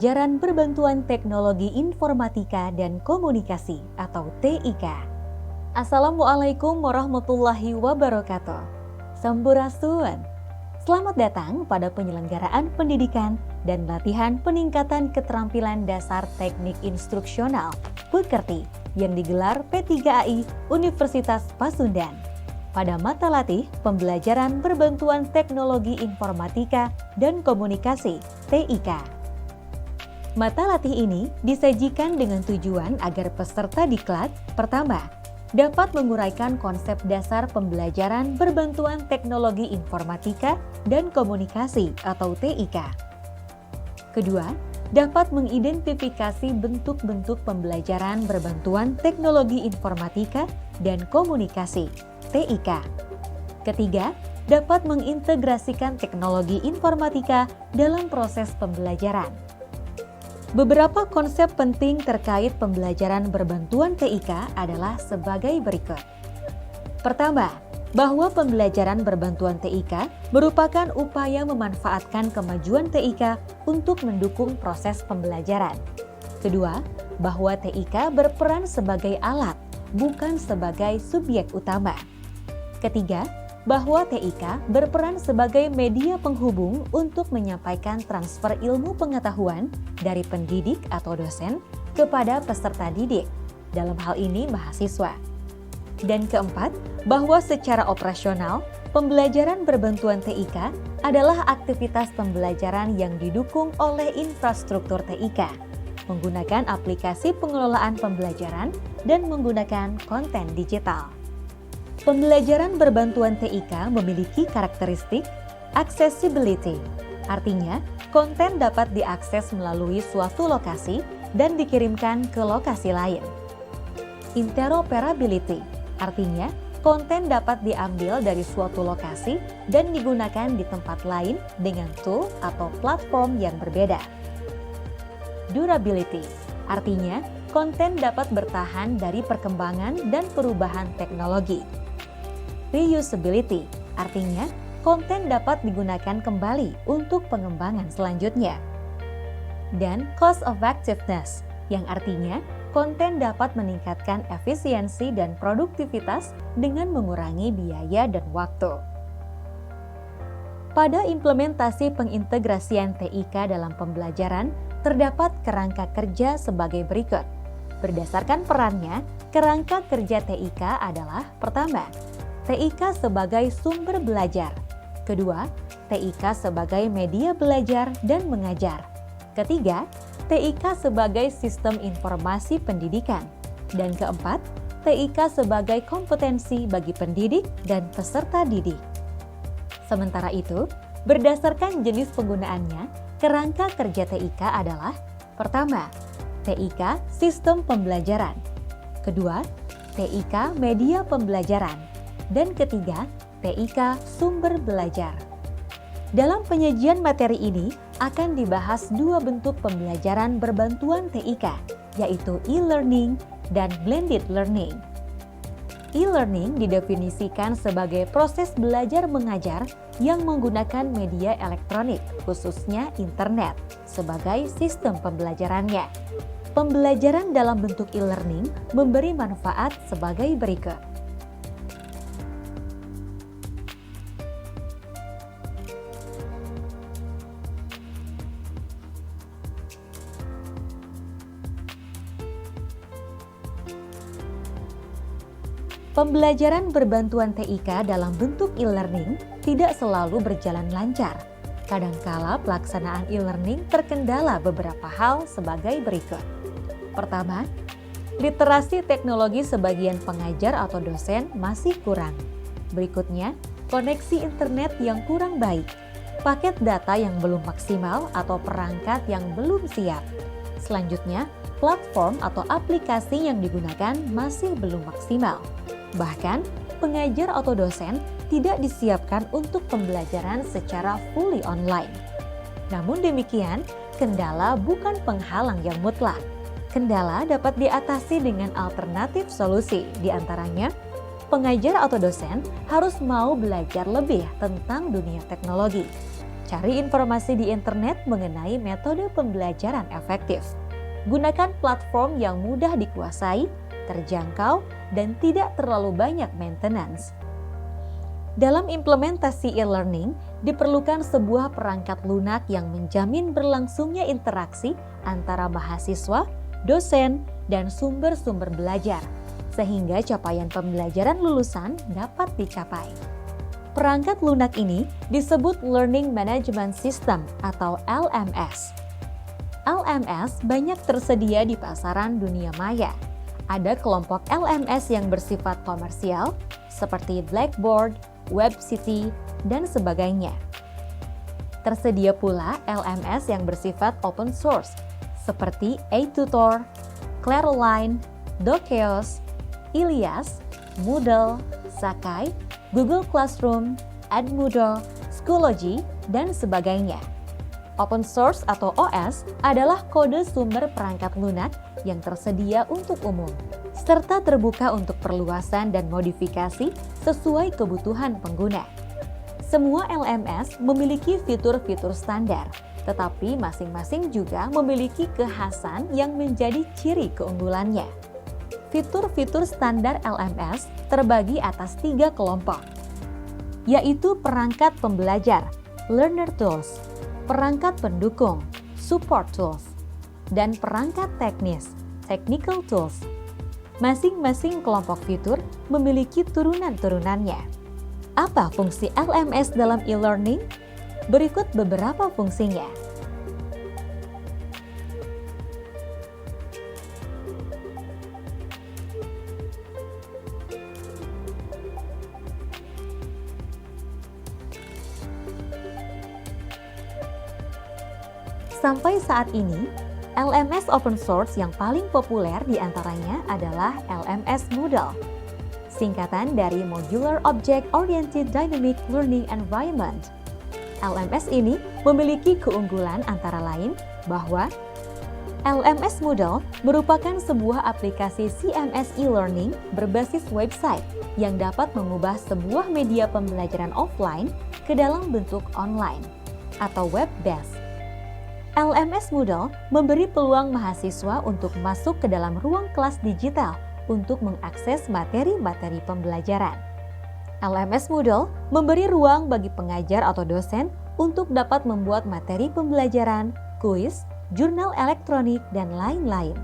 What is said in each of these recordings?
Pembelajaran Berbantuan Teknologi Informatika dan Komunikasi atau TIK. Assalamualaikum warahmatullahi wabarakatuh. Sampurasun. Selamat datang pada penyelenggaraan pendidikan dan latihan peningkatan keterampilan dasar teknik instruksional Pekerti yang digelar P3AI Universitas Pasundan. Pada mata latih Pembelajaran Berbantuan Teknologi Informatika dan Komunikasi TIK. Mata latih ini disajikan dengan tujuan agar peserta diklat pertama, dapat menguraikan konsep dasar pembelajaran berbantuan teknologi informatika dan komunikasi atau TIK. Kedua, dapat mengidentifikasi bentuk-bentuk pembelajaran berbantuan teknologi informatika dan komunikasi TIK. Ketiga, dapat mengintegrasikan teknologi informatika dalam proses pembelajaran. Beberapa konsep penting terkait pembelajaran berbantuan TIK adalah sebagai berikut. Pertama, bahwa pembelajaran berbantuan TIK merupakan upaya memanfaatkan kemajuan TIK untuk mendukung proses pembelajaran. Kedua, bahwa TIK berperan sebagai alat, bukan sebagai subjek utama. Ketiga, bahwa TIK berperan sebagai media penghubung untuk menyampaikan transfer ilmu pengetahuan dari pendidik atau dosen kepada peserta didik, dalam hal ini mahasiswa. Dan keempat, bahwa secara operasional, pembelajaran berbantuan TIK adalah aktivitas pembelajaran yang didukung oleh infrastruktur TIK, menggunakan aplikasi pengelolaan pembelajaran dan menggunakan konten digital. Pembelajaran berbantuan TIK memiliki karakteristik accessibility, artinya konten dapat diakses melalui suatu lokasi dan dikirimkan ke lokasi lain. Interoperability, artinya konten dapat diambil dari suatu lokasi dan digunakan di tempat lain dengan tool atau platform yang berbeda. Durability, artinya konten dapat bertahan dari perkembangan dan perubahan teknologi. Reusability, artinya konten dapat digunakan kembali untuk pengembangan selanjutnya. Dan cost effectiveness, yang artinya konten dapat meningkatkan efisiensi dan produktivitas dengan mengurangi biaya dan waktu. Pada implementasi pengintegrasian TIK dalam pembelajaran, terdapat kerangka kerja sebagai berikut. Berdasarkan perannya, kerangka kerja TIK adalah pertama, TIK sebagai sumber belajar. Kedua, TIK sebagai media belajar dan mengajar. Ketiga, TIK sebagai sistem informasi pendidikan. Dan keempat, TIK sebagai kompetensi bagi pendidik dan peserta didik. Sementara itu, berdasarkan jenis penggunaannya, kerangka kerja TIK adalah pertama, TIK sistem pembelajaran. Kedua, TIK media pembelajaran. Dan ketiga, TIK sumber belajar. Dalam penyajian materi ini akan dibahas dua bentuk pembelajaran berbantuan TIK, yaitu e-learning dan blended learning. E-learning didefinisikan sebagai proses belajar mengajar yang menggunakan media elektronik, khususnya internet, sebagai sistem pembelajarannya. Pembelajaran dalam bentuk e-learning memberi manfaat sebagai berikut. Pembelajaran berbantuan TIK dalam bentuk e-learning tidak selalu berjalan lancar. Kadangkala pelaksanaan e-learning terkendala beberapa hal sebagai berikut. Pertama, literasi teknologi sebagian pengajar atau dosen masih kurang. Berikutnya, koneksi internet yang kurang baik, paket data yang belum maksimal atau perangkat yang belum siap. Selanjutnya, platform atau aplikasi yang digunakan masih belum maksimal. Bahkan, pengajar atau dosen tidak disiapkan untuk pembelajaran secara fully online. Namun demikian, kendala bukan penghalang yang mutlak. Kendala dapat diatasi dengan alternatif solusi, diantaranya pengajar atau dosen harus mau belajar lebih tentang dunia teknologi. Cari informasi di internet mengenai metode pembelajaran efektif. Gunakan platform yang mudah dikuasai, terjangkau, dan tidak terlalu banyak maintenance. Dalam implementasi e-learning, diperlukan sebuah perangkat lunak yang menjamin berlangsungnya interaksi antara mahasiswa, dosen, dan sumber-sumber belajar, sehingga capaian pembelajaran lulusan dapat dicapai. Perangkat lunak ini disebut Learning Management System atau LMS. LMS banyak tersedia di pasaran dunia maya. Ada kelompok LMS yang bersifat komersial seperti Blackboard, WebCity, dan sebagainya. Tersedia pula LMS yang bersifat open source seperti A-Tutor, Clearline, Dokeos, Ilias, Moodle, Sakai, Google Classroom, Edmodo, Schoology, dan sebagainya. Open source atau OS adalah kode sumber perangkat lunak yang tersedia untuk umum, serta terbuka untuk perluasan dan modifikasi sesuai kebutuhan pengguna. Semua LMS memiliki fitur-fitur standar, tetapi masing-masing juga memiliki kekhasan yang menjadi ciri keunggulannya. Fitur-fitur standar LMS terbagi atas 3 kelompok, yaitu perangkat pembelajar, learner tools, perangkat pendukung, support tools, dan perangkat teknis, technical tools. Masing-masing kelompok fitur memiliki turunan-turunannya. Apa fungsi LMS dalam e-learning? Berikut beberapa fungsinya. Sampai saat ini, LMS open source yang paling populer diantaranya adalah LMS Moodle, singkatan dari Modular Object Oriented Dynamic Learning Environment. LMS ini memiliki keunggulan antara lain bahwa LMS Moodle merupakan sebuah aplikasi CMS e-learning berbasis website yang dapat mengubah sebuah media pembelajaran offline ke dalam bentuk online atau web-based. LMS Moodle memberi peluang mahasiswa untuk masuk ke dalam ruang kelas digital untuk mengakses materi-materi pembelajaran. LMS Moodle memberi ruang bagi pengajar atau dosen untuk dapat membuat materi pembelajaran, kuis, jurnal elektronik, dan lain-lain.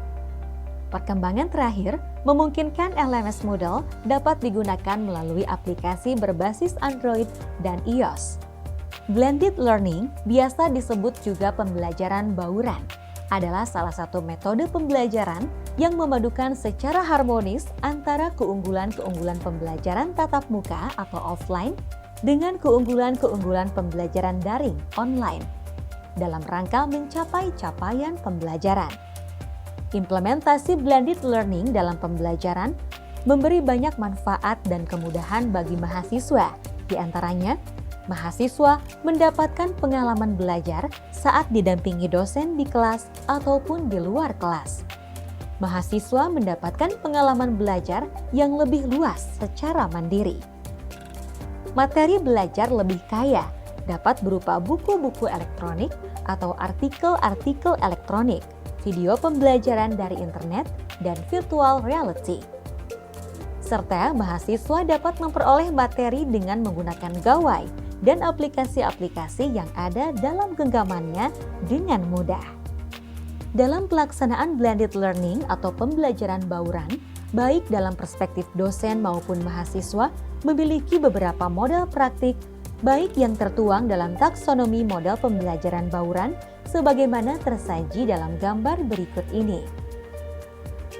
Perkembangan terakhir memungkinkan LMS Moodle dapat digunakan melalui aplikasi berbasis Android dan iOS. Blended learning, biasa disebut juga pembelajaran bauran, adalah salah satu metode pembelajaran yang memadukan secara harmonis antara keunggulan-keunggulan pembelajaran tatap muka atau offline dengan keunggulan-keunggulan pembelajaran daring online dalam rangka mencapai capaian pembelajaran. Implementasi blended learning dalam pembelajaran memberi banyak manfaat dan kemudahan bagi mahasiswa, di antaranya mahasiswa mendapatkan pengalaman belajar saat didampingi dosen di kelas ataupun di luar kelas. Mahasiswa mendapatkan pengalaman belajar yang lebih luas secara mandiri. Materi belajar lebih kaya, dapat berupa buku-buku elektronik atau artikel-artikel elektronik, video pembelajaran dari internet, dan virtual reality. Serta mahasiswa dapat memperoleh materi dengan menggunakan gawai dan aplikasi-aplikasi yang ada dalam genggamannya dengan mudah. Dalam pelaksanaan blended learning atau pembelajaran bauran, baik dalam perspektif dosen maupun mahasiswa, memiliki beberapa model praktik, baik yang tertuang dalam taksonomi model pembelajaran bauran, sebagaimana tersaji dalam gambar berikut ini.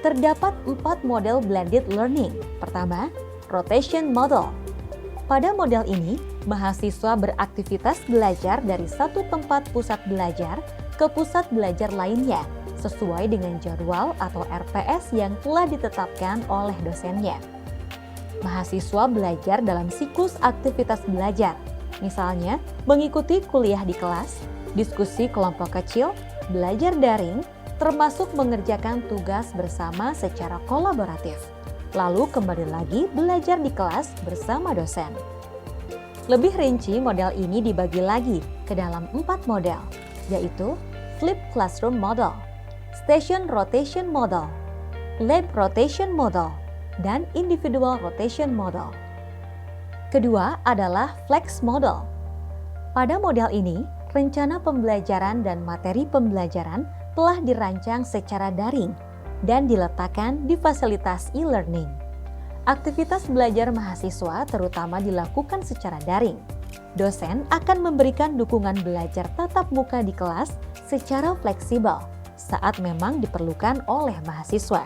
Terdapat 4 model blended learning. Pertama, rotation model. Pada model ini, mahasiswa beraktivitas belajar dari satu tempat pusat belajar ke pusat belajar lainnya sesuai dengan jadwal atau RPS yang telah ditetapkan oleh dosennya. Mahasiswa belajar dalam siklus aktivitas belajar, misalnya mengikuti kuliah di kelas, diskusi kelompok kecil, belajar daring, termasuk mengerjakan tugas bersama secara kolaboratif. Lalu kembali lagi belajar di kelas bersama dosen. Lebih rinci, model ini dibagi lagi ke dalam 4 model, yaitu Flip Classroom Model, Station Rotation Model, Lab Rotation Model, dan Individual Rotation Model. Kedua adalah Flex Model. Pada model ini, rencana pembelajaran dan materi pembelajaran telah dirancang secara daring dan diletakkan di fasilitas e-learning. Aktivitas belajar mahasiswa terutama dilakukan secara daring. Dosen akan memberikan dukungan belajar tatap muka di kelas secara fleksibel saat memang diperlukan oleh mahasiswa.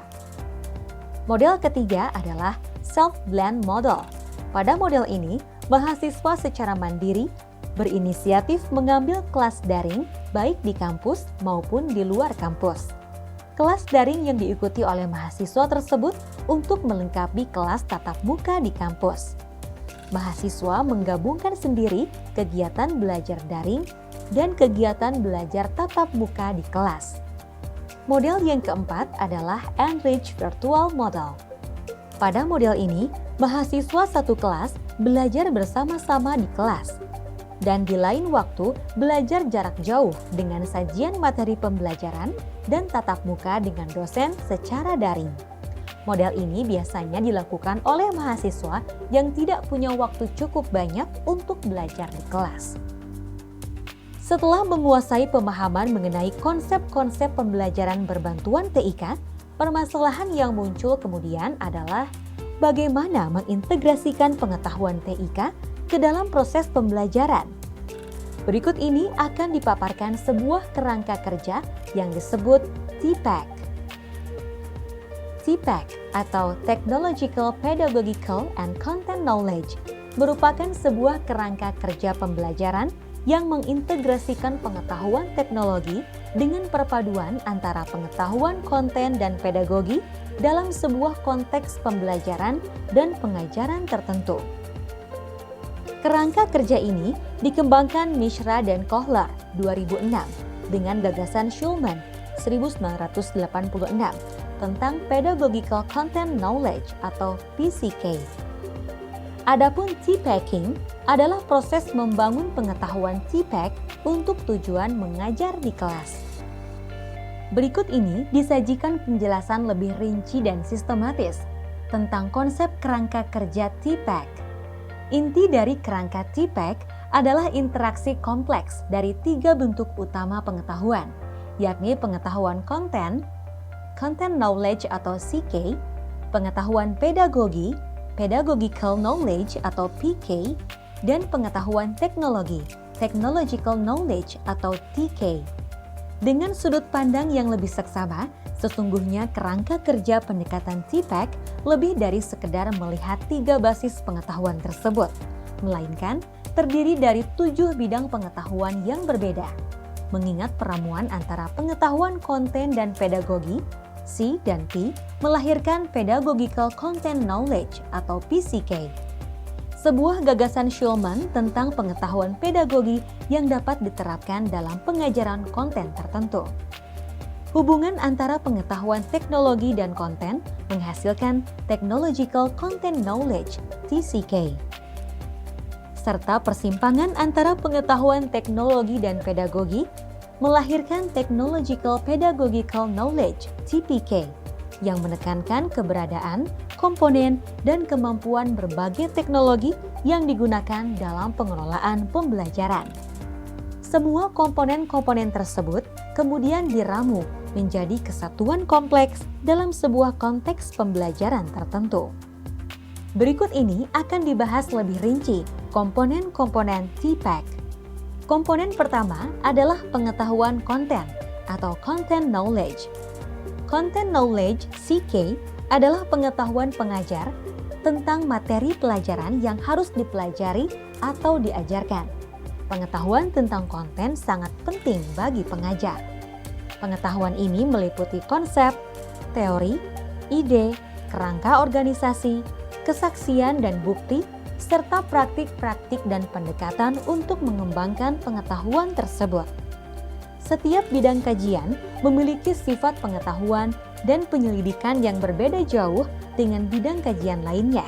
Model ketiga adalah Self-Blend Model. Pada model ini, mahasiswa secara mandiri berinisiatif mengambil kelas daring baik di kampus maupun di luar kampus. Kelas daring yang diikuti oleh mahasiswa tersebut untuk melengkapi kelas tatap muka di kampus. Mahasiswa menggabungkan sendiri kegiatan belajar daring dan kegiatan belajar tatap muka di kelas. Model yang keempat adalah Enriched Virtual Model. Pada model ini, mahasiswa satu kelas belajar bersama-sama di kelas, dan di lain waktu belajar jarak jauh dengan sajian materi pembelajaran dan tatap muka dengan dosen secara daring. Model ini biasanya dilakukan oleh mahasiswa yang tidak punya waktu cukup banyak untuk belajar di kelas. Setelah menguasai pemahaman mengenai konsep-konsep pembelajaran berbantuan TIK, permasalahan yang muncul kemudian adalah bagaimana mengintegrasikan pengetahuan TIK ke dalam proses pembelajaran. Berikut ini akan dipaparkan sebuah kerangka kerja yang disebut TPACK. TPACK atau Technological, Pedagogical, and Content Knowledge merupakan sebuah kerangka kerja pembelajaran yang mengintegrasikan pengetahuan teknologi dengan perpaduan antara pengetahuan konten dan pedagogi dalam sebuah konteks pembelajaran dan pengajaran tertentu. Kerangka kerja ini dikembangkan Mishra dan Kohler 2006 dengan gagasan Schulman 1986 tentang Pedagogical Content Knowledge atau PCK. Adapun TPACking adalah proses membangun pengetahuan TPACK untuk tujuan mengajar di kelas. Berikut ini disajikan penjelasan lebih rinci dan sistematis tentang konsep kerangka kerja TPACK. Inti dari kerangka TPACK adalah interaksi kompleks dari 3 bentuk utama pengetahuan, yakni pengetahuan konten, Content Knowledge atau CK, pengetahuan pedagogi, Pedagogical Knowledge atau PK, dan pengetahuan teknologi, Technological Knowledge atau TK. Dengan sudut pandang yang lebih seksama, sesungguhnya kerangka kerja pendekatan TPACK lebih dari sekedar melihat 3 basis pengetahuan tersebut, melainkan terdiri dari 7 bidang pengetahuan yang berbeda. Mengingat peramuan antara pengetahuan konten dan pedagogi, C dan P melahirkan Pedagogical Content Knowledge atau PCK. Sebuah gagasan Schulman tentang pengetahuan pedagogi yang dapat diterapkan dalam pengajaran konten tertentu. Hubungan antara pengetahuan teknologi dan konten menghasilkan Technological Content Knowledge (TCK). Serta persimpangan antara pengetahuan teknologi dan pedagogi melahirkan Technological Pedagogical Knowledge (TPK) yang menekankan keberadaan, komponen, dan kemampuan berbagai teknologi yang digunakan dalam pengelolaan pembelajaran. Semua komponen-komponen tersebut kemudian diramu menjadi kesatuan kompleks dalam sebuah konteks pembelajaran tertentu. Berikut ini akan dibahas lebih rinci komponen-komponen TPACK. Komponen pertama adalah pengetahuan konten atau Content Knowledge. Content Knowledge (CK) adalah pengetahuan pengajar tentang materi pelajaran yang harus dipelajari atau diajarkan. Pengetahuan tentang konten sangat penting bagi pengajar. Pengetahuan ini meliputi konsep, teori, ide, kerangka organisasi, kesaksian dan bukti, serta praktik-praktik dan pendekatan untuk mengembangkan pengetahuan tersebut. Setiap bidang kajian memiliki sifat pengetahuan dan penyelidikan yang berbeda jauh dengan bidang kajian lainnya.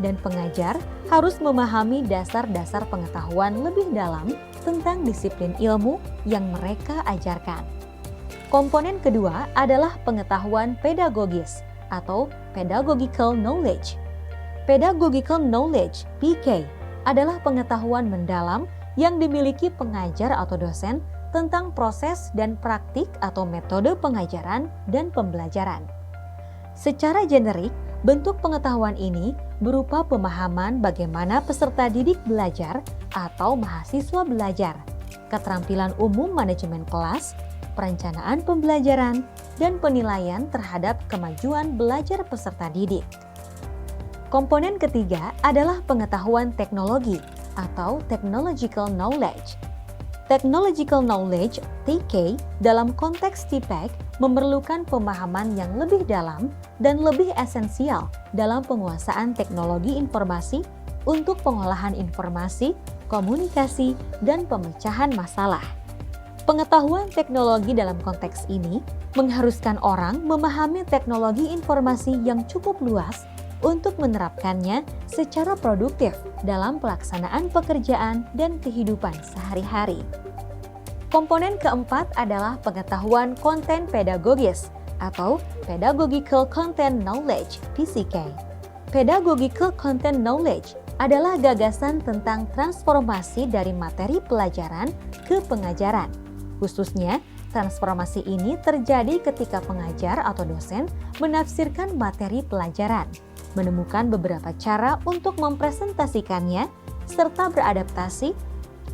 dan pengajar harus memahami dasar-dasar pengetahuan lebih dalam tentang disiplin ilmu yang mereka ajarkan. Komponen kedua adalah pengetahuan pedagogis atau pedagogical knowledge. Pedagogical knowledge (PK) adalah pengetahuan mendalam yang dimiliki pengajar atau dosen tentang proses dan praktik atau metode pengajaran dan pembelajaran. Secara generik, bentuk pengetahuan ini berupa pemahaman bagaimana peserta didik belajar atau mahasiswa belajar, keterampilan umum manajemen kelas, perencanaan pembelajaran, dan penilaian terhadap kemajuan belajar peserta didik. Komponen ketiga adalah pengetahuan teknologi atau technological knowledge. Technological knowledge (TK) dalam konteks TPEC memerlukan pemahaman yang lebih dalam dan lebih esensial dalam penguasaan teknologi informasi untuk pengolahan informasi, komunikasi, dan pemecahan masalah. Pengetahuan teknologi dalam konteks ini mengharuskan orang memahami teknologi informasi yang cukup luas untuk menerapkannya secara produktif dalam pelaksanaan pekerjaan dan kehidupan sehari-hari. Komponen keempat adalah pengetahuan konten pedagogis atau Pedagogical Content Knowledge (PCK). Pedagogical Content Knowledge adalah gagasan tentang transformasi dari materi pelajaran ke pengajaran. Khususnya, transformasi ini terjadi ketika pengajar atau dosen menafsirkan materi pelajaran, menemukan beberapa cara untuk mempresentasikannya, serta beradaptasi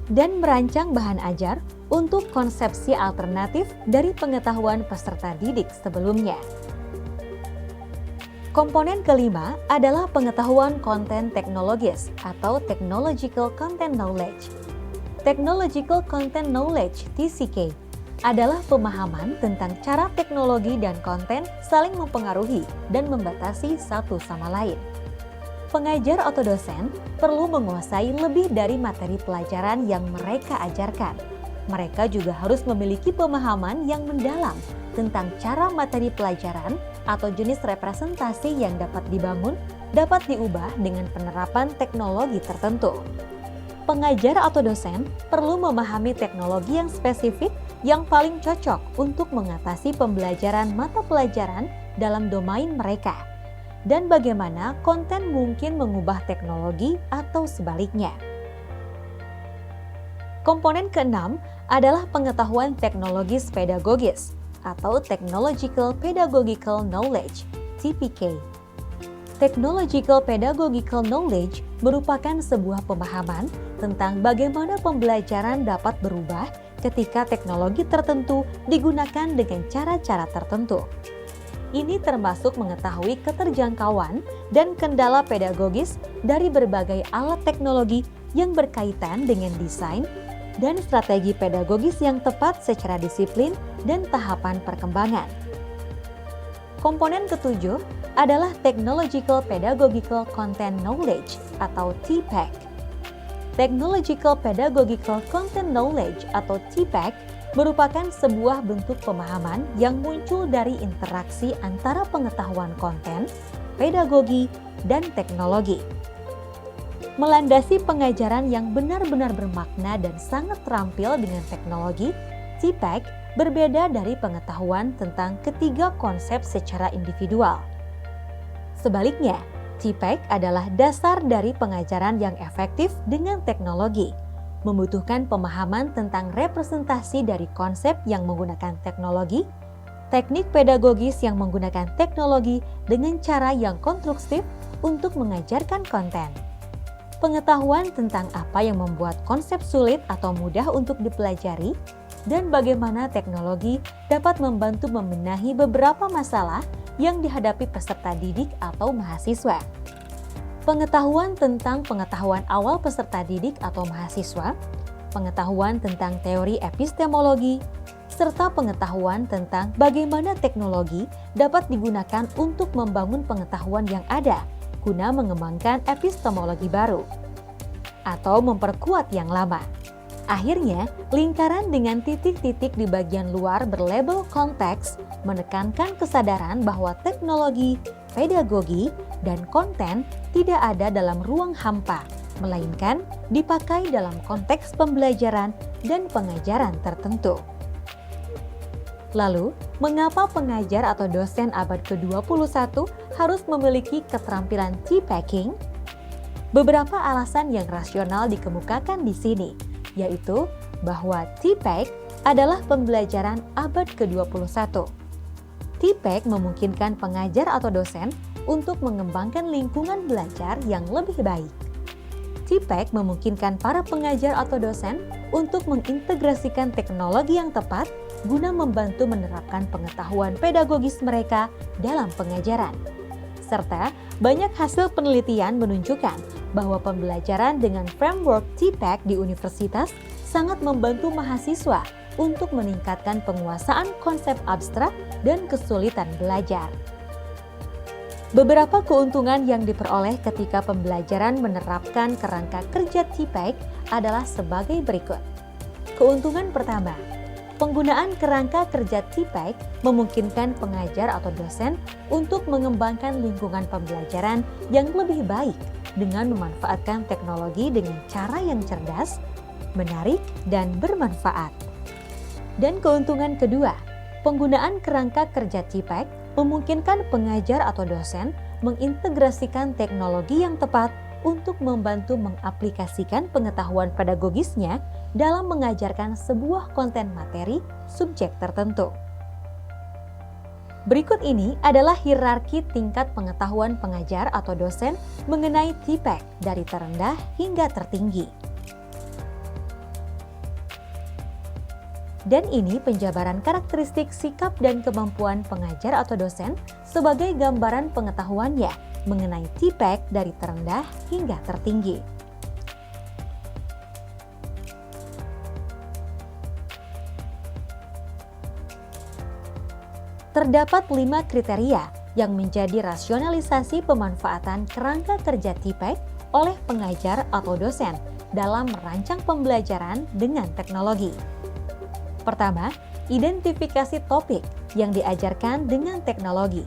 dan merancang bahan ajar untuk konsepsi alternatif dari pengetahuan peserta didik sebelumnya. Komponen kelima adalah pengetahuan konten teknologis atau Technological Content Knowledge. Technological Content Knowledge (TCK) adalah pemahaman tentang cara teknologi dan konten saling mempengaruhi dan membatasi satu sama lain. Pengajar atau dosen perlu menguasai lebih dari materi pelajaran yang mereka ajarkan. Mereka juga harus memiliki pemahaman yang mendalam tentang cara materi pelajaran atau jenis representasi yang dapat dibangun dapat diubah dengan penerapan teknologi tertentu. Pengajar atau dosen perlu memahami teknologi yang spesifik yang paling cocok untuk mengatasi pembelajaran mata pelajaran dalam domain mereka, dan bagaimana konten mungkin mengubah teknologi atau sebaliknya. Komponen keenam adalah pengetahuan teknologis pedagogis atau Technological Pedagogical Knowledge (TPK). Technological Pedagogical Knowledge merupakan sebuah pemahaman tentang bagaimana pembelajaran dapat berubah ketika teknologi tertentu digunakan dengan cara-cara tertentu. Ini termasuk mengetahui keterjangkauan dan kendala pedagogis dari berbagai alat teknologi yang berkaitan dengan desain dan strategi pedagogis yang tepat secara disiplin dan tahapan perkembangan. Komponen ketujuh adalah Technological Pedagogical Content Knowledge atau TPEC. Technological Pedagogical Content Knowledge atau TPEC merupakan sebuah bentuk pemahaman yang muncul dari interaksi antara pengetahuan konten, pedagogi, dan teknologi. Melandasi pengajaran yang benar-benar bermakna dan sangat terampil dengan teknologi, TPEC berbeda dari pengetahuan tentang ketiga konsep secara individual. Sebaliknya, TPEC adalah dasar dari pengajaran yang efektif dengan teknologi, membutuhkan pemahaman tentang representasi dari konsep yang menggunakan teknologi, teknik pedagogis yang menggunakan teknologi dengan cara yang konstruktif untuk mengajarkan konten. Pengetahuan tentang apa yang membuat konsep sulit atau mudah untuk dipelajari, dan bagaimana teknologi dapat membantu membenahi beberapa masalah yang dihadapi peserta didik atau mahasiswa. Pengetahuan tentang pengetahuan awal peserta didik atau mahasiswa, pengetahuan tentang teori epistemologi, serta pengetahuan tentang bagaimana teknologi dapat digunakan untuk membangun pengetahuan yang ada guna mengembangkan epistemologi baru atau memperkuat yang lama. Akhirnya, lingkaran dengan titik-titik di bagian luar berlabel konteks menekankan kesadaran bahwa teknologi pedagogi dan konten tidak ada dalam ruang hampa, melainkan dipakai dalam konteks pembelajaran dan pengajaran tertentu. Lalu, mengapa pengajar atau dosen abad ke-21 harus memiliki keterampilan T-packing? Beberapa alasan yang rasional dikemukakan di sini, yaitu bahwa T-pack adalah pembelajaran abad ke-21. T-pack memungkinkan pengajar atau dosen untuk mengembangkan lingkungan belajar yang lebih baik. T-pack memungkinkan para pengajar atau dosen untuk mengintegrasikan teknologi yang tepat guna membantu menerapkan pengetahuan pedagogis mereka dalam pengajaran. Serta banyak hasil penelitian menunjukkan bahwa pembelajaran dengan framework T-pack di universitas sangat membantu mahasiswa untuk meningkatkan penguasaan konsep abstrak dan kesulitan belajar. Beberapa keuntungan yang diperoleh ketika pembelajaran menerapkan kerangka kerja T-pack adalah sebagai berikut. Keuntungan pertama, penggunaan kerangka kerja T-pack memungkinkan pengajar atau dosen untuk mengembangkan lingkungan pembelajaran yang lebih baik dengan memanfaatkan teknologi dengan cara yang cerdas, menarik, dan bermanfaat. Dan keuntungan kedua, penggunaan kerangka kerja T-pack memungkinkan pengajar atau dosen mengintegrasikan teknologi yang tepat untuk membantu mengaplikasikan pengetahuan pedagogisnya dalam mengajarkan sebuah konten materi subjek tertentu. Berikut ini adalah hierarki tingkat pengetahuan pengajar atau dosen mengenai T-pack dari terendah hingga tertinggi. Dan ini penjabaran karakteristik sikap dan kemampuan pengajar atau dosen sebagai gambaran pengetahuannya mengenai T-pack dari terendah hingga tertinggi. Terdapat 5 kriteria yang menjadi rasionalisasi pemanfaatan kerangka kerja T-pack oleh pengajar atau dosen dalam merancang pembelajaran dengan teknologi. Pertama, identifikasi topik yang diajarkan dengan teknologi,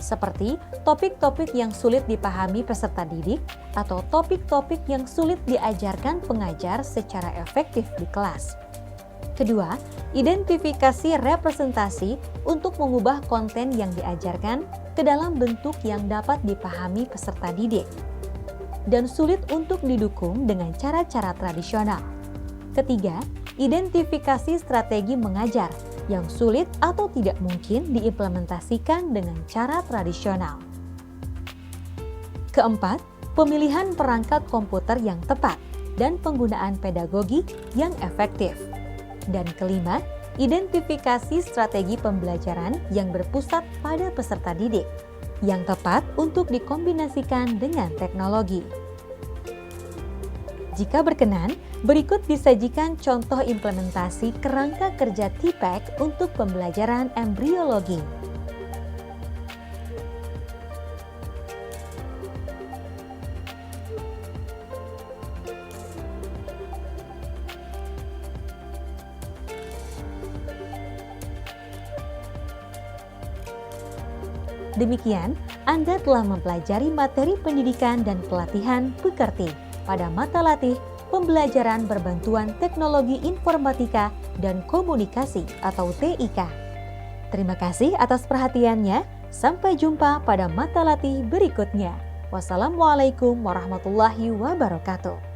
seperti topik-topik yang sulit dipahami peserta didik atau topik-topik yang sulit diajarkan pengajar secara efektif di kelas. Kedua, identifikasi representasi untuk mengubah konten yang diajarkan ke dalam bentuk yang dapat dipahami peserta didik dan sulit untuk didukung dengan cara-cara tradisional. Ketiga, identifikasi strategi mengajar yang sulit atau tidak mungkin diimplementasikan dengan cara tradisional. Keempat, pemilihan perangkat komputer yang tepat dan penggunaan pedagogi yang efektif. Dan kelima, identifikasi strategi pembelajaran yang berpusat pada peserta didik, yang tepat untuk dikombinasikan dengan teknologi. Jika berkenan, berikut disajikan contoh implementasi kerangka kerja T-pack untuk pembelajaran embriologi. Demikian, Anda telah mempelajari materi pendidikan dan pelatihan Pekerti pada mata latih pembelajaran berbantuan teknologi informatika dan komunikasi atau TIK. Terima kasih atas perhatiannya. Sampai jumpa pada mata latih berikutnya. Wassalamualaikum warahmatullahi wabarakatuh.